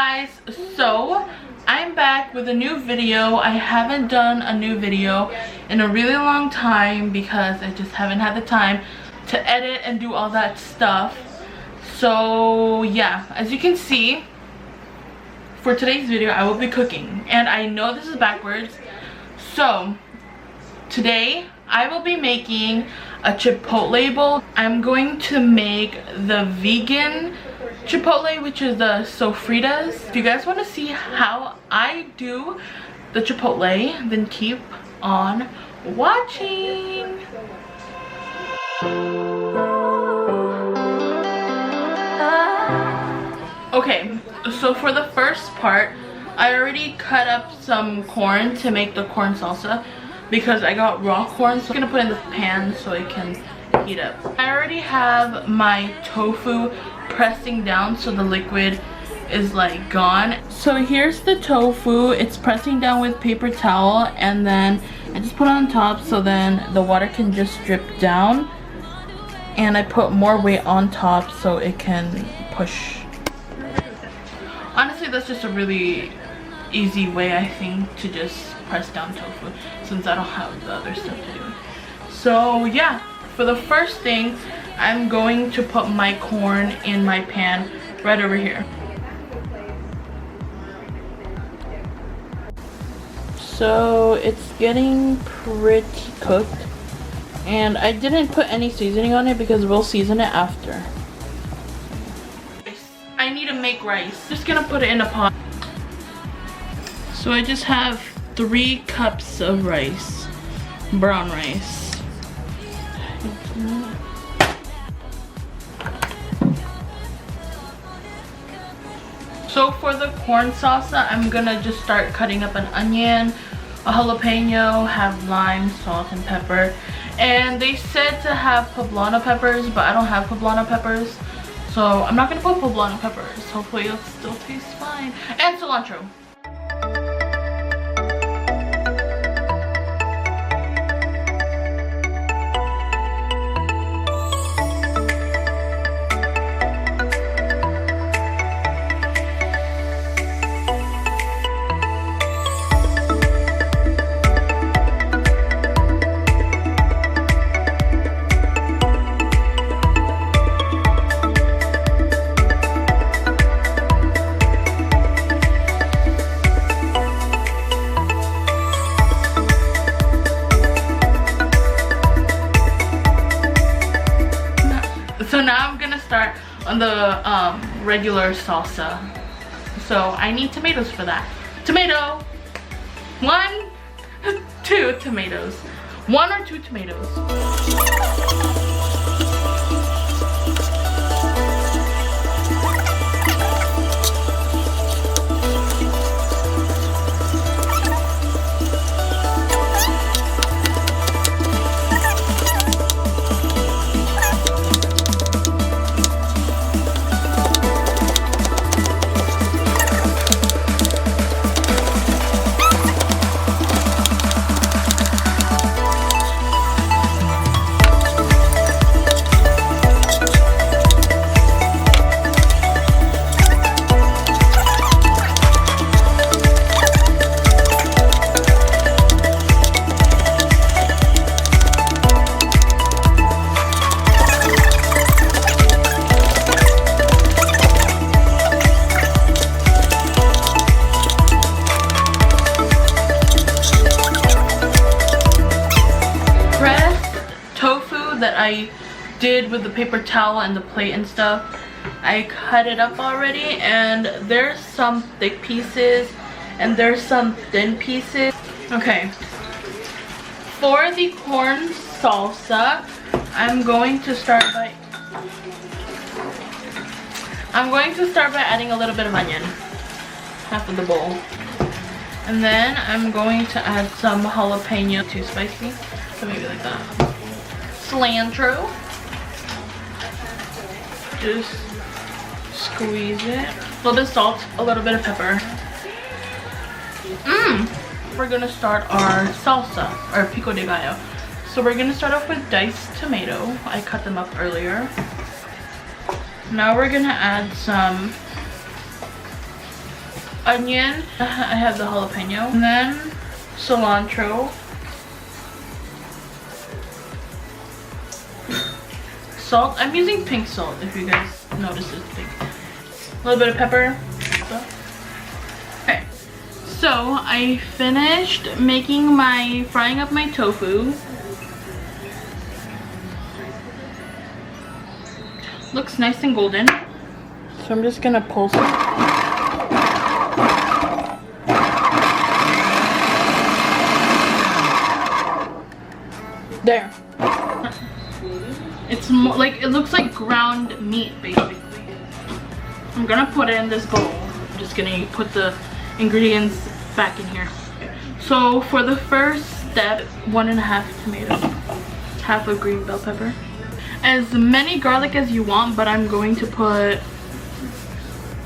guys, so I'm back with a new video. I haven't done a new video in a really long time because I just haven't had the time to edit and do all that stuff. So yeah, as you can see, for today's video I will be cooking, and I know this is backwards. So today I will be making a chipotle bowl. I'm going to make the vegan chipotle, which is the sofritas. If you guys want to see how I do the chipotle, then keep on watching. Okay, so for the first part, I already cut up some corn to make the corn salsa because I got raw corn, so I'm gonna put it in the pan so it can heat up. I already have my tofu pressing down so the liquid is like gone. So here's the tofu. It's pressing down with paper towel, and then I just put it on top so then the water can just drip down, and I put more weight on top so it can push. Honestly, that's just a really easy way, I think, to just press down tofu since I don't have the other stuff to do. So yeah, for the first thing, I'm going to put my corn in my pan right over here. So it's getting pretty cooked, and I didn't put any seasoning on it because we'll season it after. I need to make rice. Just gonna put it in a pot. So I just have 3 cups of rice, brown rice. So for the corn salsa, I'm gonna just start cutting up an onion, a jalapeno, have lime, salt, and pepper. And they said to have poblano peppers, but I don't have poblano peppers, so I'm not gonna put poblano peppers. Hopefully it'll still taste fine. And cilantro. So now I'm gonna start on the regular salsa. So I need tomatoes for that. Tomato! 1, 2 tomatoes. 1 or 2 tomatoes. That I did with the paper towel and the plate and stuff, I cut it up already, and there's some thick pieces and there's some thin pieces. Okay, for the corn salsa, I'm going to start by adding a little bit of onion, half of the bowl, and then I'm going to add some jalapeno. Too spicy, so maybe like that. Cilantro, just squeeze it. A little bit of salt, a little bit of pepper. We're gonna start our salsa, or pico de gallo. So we're gonna start off with diced tomato. I cut them up earlier. Now we're gonna add some onion. I have the jalapeno. And then cilantro. Salt. I'm using pink salt if you guys notice it's pink. A little bit of pepper. Okay. So I finished frying up my tofu. Looks nice and golden. So I'm just gonna pulse it. There. It's more like, it looks like ground meat basically. I'm gonna put it in this bowl. I'm just gonna put the ingredients back in here. So for the first step, 1.5 tomato, half a green bell pepper, as many garlic as you want, but I'm going to put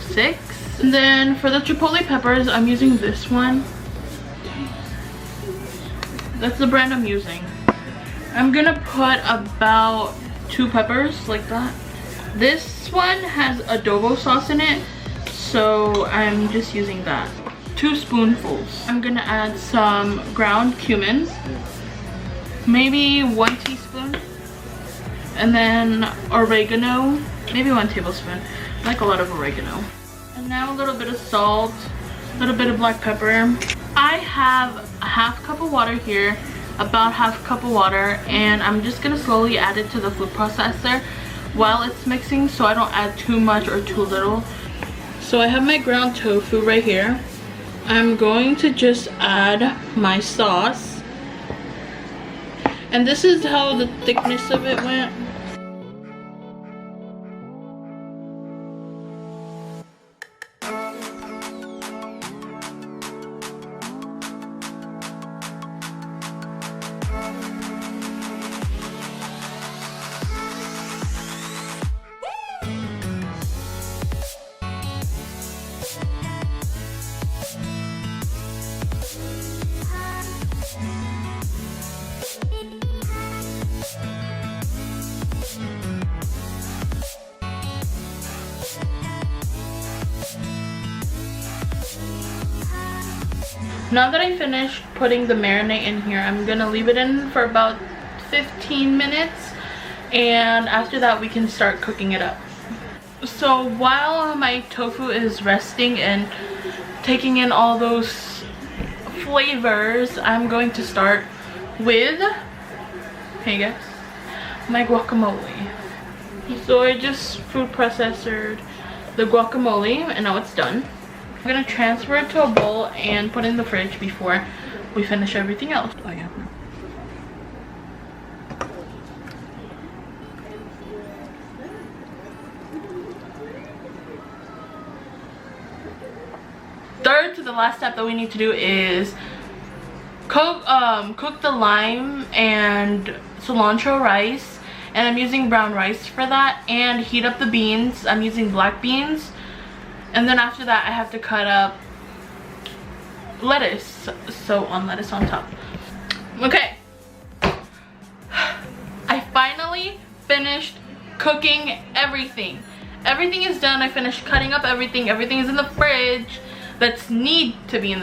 6. And then for the chipotle peppers, I'm using this one. That's the brand I'm using. I'm gonna put about 2 peppers like that. This one has adobo sauce in it, so I'm just using that. 2 spoonfuls. I'm gonna add some ground cumin, maybe 1 teaspoon, and then oregano, maybe 1 tablespoon. I like a lot of oregano. And now a little bit of salt, a little bit of black pepper. I have a 1/2 cup of water here, about 1/2 cup of water, and I'm just gonna slowly add it to the food processor while it's mixing, so I don't add too much or too little. So I have my ground tofu right here. I'm going to just add my sauce, and this is how the thickness of it went. Now that I finished putting the marinade in here, I'm gonna leave it in for about 15 minutes, and after that we can start cooking it up. So while my tofu is resting and taking in all those flavors, I'm going to start with, hey guys, my guacamole. So I just food processed the guacamole and now it's done. I'm gonna transfer it to a bowl and put it in the fridge before we finish everything else. Oh yeah. Third to the last step that we need to do is cook the lime and cilantro rice, and I'm using brown rice for that, and heat up the beans. I'm using black beans. And then after that I have to cut up lettuce, so on lettuce on top. Okay, I finally finished cooking everything. Everything is done. I finished cutting up everything. Everything is in the fridge that needs to be in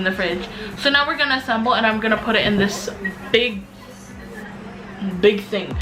the fridge. So now we're gonna assemble, and I'm gonna put it in this big thing.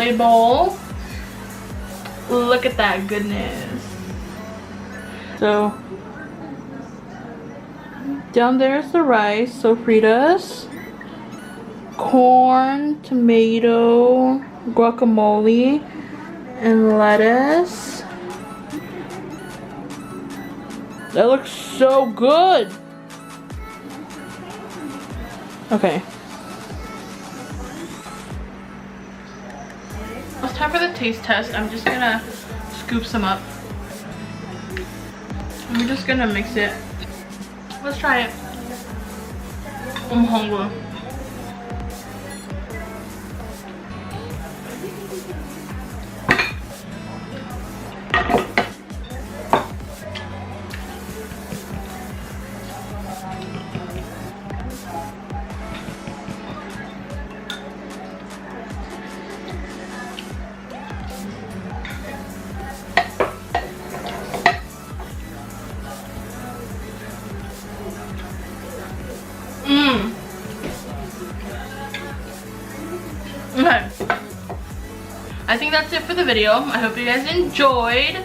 chipotle bowl. Look at that goodness. So down there's the rice, sofritas, corn, tomato, guacamole, and lettuce. That looks so good. Okay. It's time for the taste test. I'm just gonna scoop some up. I'm just gonna mix it. Let's try it. I'm hungry. Okay, I think that's it for the video. I hope you guys enjoyed.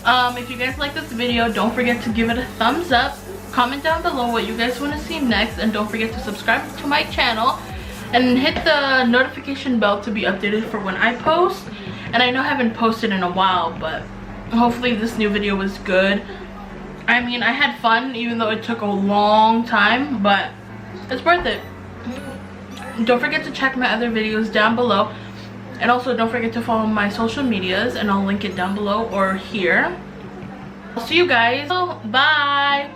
If you guys like this video, don't forget to give it a thumbs up. Comment down below what you guys want to see next, and don't forget to subscribe to my channel and hit the notification bell to be updated for when I post. And I know I haven't posted in a while, but hopefully this new video was good. I mean, I had fun even though it took a long time, but it's worth it. Don't forget to check my other videos down below, and also don't forget to follow my social medias, and I'll link it down below or here. I'll see you guys. Bye.